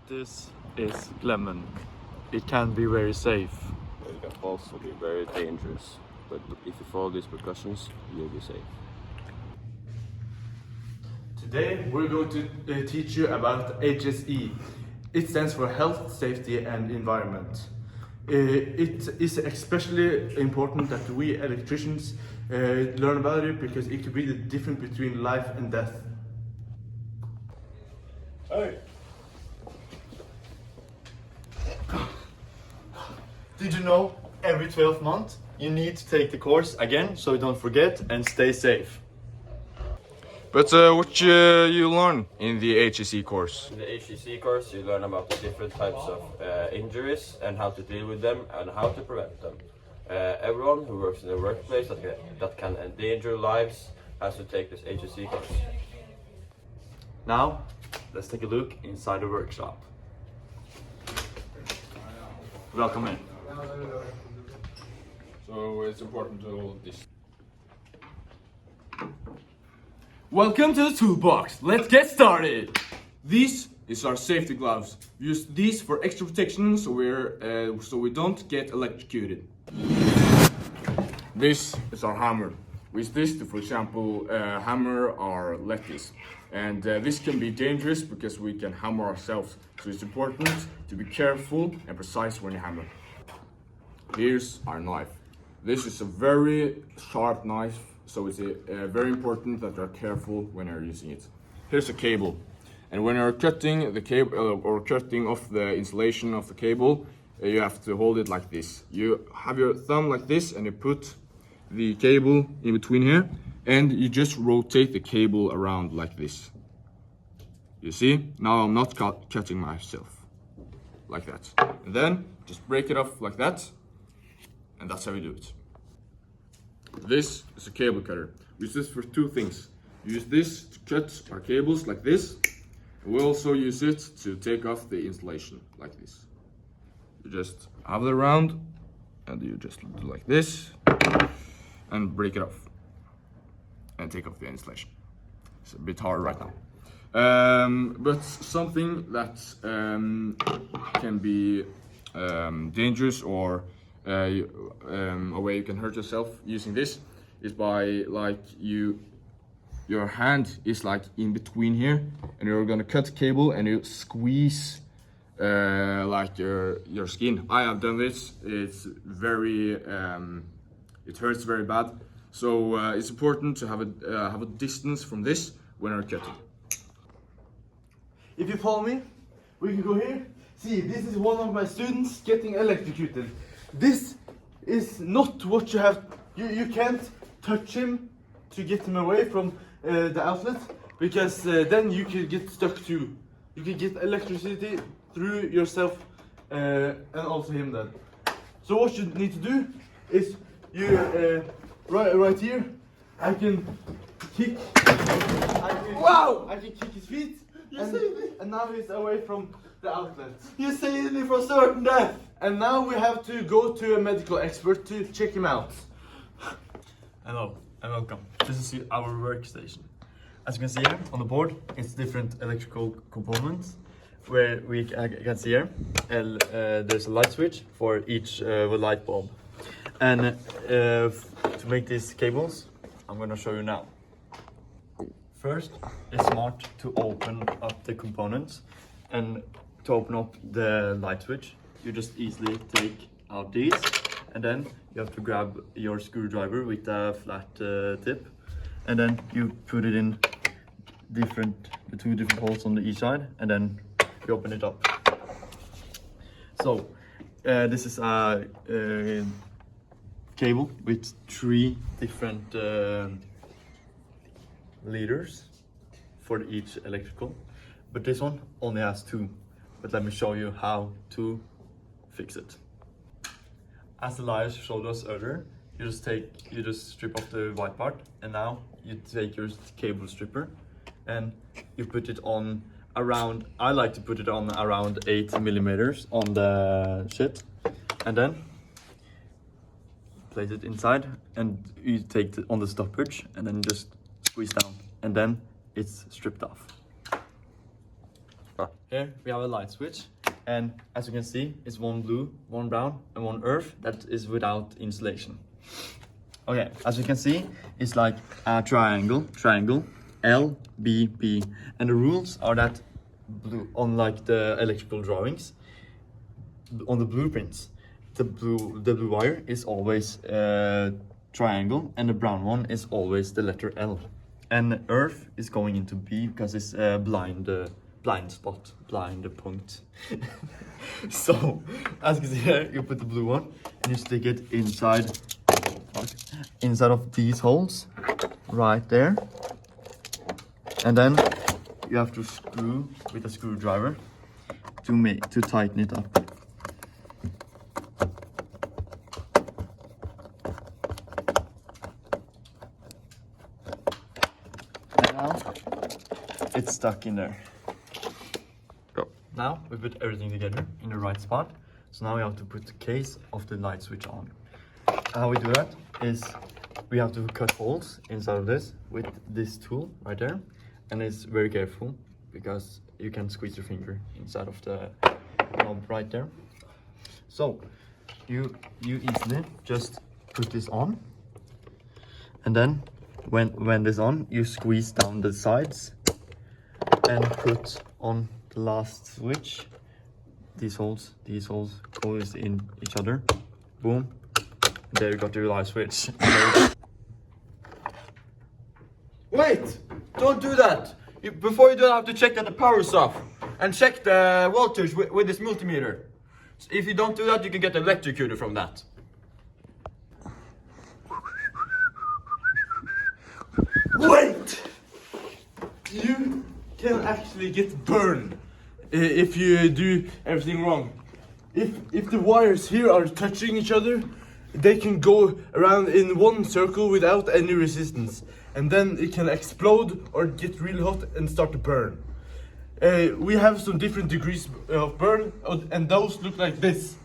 This is lemon. It can be very safe. It can also be very dangerous, but if you follow these precautions, you'll be safe. Today we're going to teach you about HSE. It stands for Health, Safety and Environment. It is especially important that we electricians learn about it because it could be the difference between life and death. Hey. Did you know every 12 months you need to take the course again so you don't forget and stay safe? But what you learn in the HSE course? In the HEC course, you learn about the different types of injuries and how to deal with them and how to prevent them. Everyone who works in a workplace that can endanger lives has to take this HEC course. Now, let's take a look inside the workshop. Welcome in. So it's important to hold this. Welcome to the toolbox. Let's get started. These is our safety gloves. Use these for extra protection so we don't get electrocuted. This is our hammer. We use this to, for example, hammer our lettuce. And this can be dangerous because we can hammer ourselves. So it's important to be careful and precise when you hammer. Here's our knife. This is a very sharp knife, so it's very important that you're careful when you're using it. Here's a cable. And when you're cutting the cable or cutting off the insulation of the cable, you have to hold it like this. You have your thumb like this and you put the cable in between here and you just rotate the cable around like this. You see? Now I'm not cutting myself. Like that. And then just break it off like that. And that's how we do it. This is a cable cutter. We use this for two things. We use this to cut our cables like this. And we also use it to take off the insulation like this. You just have it around and you just do like this and break it off and take off the insulation. It's a bit hard right now. But something that can be dangerous or a way you can hurt yourself using this is by your hand is like in between here and you're gonna cut cable and you squeeze like your skin. I have done this. It's very it hurts very bad, so it's important to have a distance from this when you're cutting. If you follow me, we can go here. See, this is one of my students getting electrocuted. This is not what you have. You can't touch him to get him away from the outlet because then you could get stuck too. You could get electricity through yourself and also him then. So what you need to do is you right here. I can kick. I can kick his feet. And now he's away from the outlet. You saved me from certain death. And now we have to go to a medical expert to check him out. Hello and welcome. This is our workstation. As you can see here on the board, it's different electrical components where we can see here there's a light switch for each light bulb. And to make these cables, I'm going to show you now. First, it's smart to open up the components, and to open up the light switch, you just easily take out these, and then you have to grab your screwdriver with a flat tip, and then you put it in the two different holes on each side, and then you open it up. So this is a cable with 3 different leaders for each electrical, but this one only has 2. But let me show you how to fix it. As Elias showed us earlier, you just strip off the white part, and now you take your cable stripper and you put it on around, I like to put it on around 8 millimeters on the shit, and then place it inside, and you take it on the stoppage and then just squeeze down, and then it's stripped off. Here we have a light switch, and as you can see, it's one blue, one brown, and one earth that is without insulation. Okay, as you can see, it's like a triangle, L, B, B, and the rules are that blue, unlike the electrical drawings, on the blueprints, the blue wire is always triangle, and the brown one is always the letter L. And earth is going into B because it's blind point. So, as you can see here, you put the blue one and you stick it inside of these holes, right there. And then you have to screw with a screwdriver to tighten it up. And now it's stuck in there. Now we put everything together in the right spot. So now we have to put the case of the light switch on. How we do that is we have to cut holes inside of this with this tool right there. And it's very careful because you can squeeze your finger inside of the knob right there. So you easily just put this on. And then when this on, you squeeze down the sides and put on the last switch. These holes go in each other. Boom. There you got your light switch. Wait! Don't do that! Before you do that, I have to check that the power's off. And check the voltage with this multimeter. So if you don't do that, you can get electrocuted from that. Wait! You can actually get burned if you do everything wrong. If the wires here are touching each other, they can go around in one circle without any resistance, and then it can explode or get really hot and start to burn. We have some different degrees of burn, and those look like this.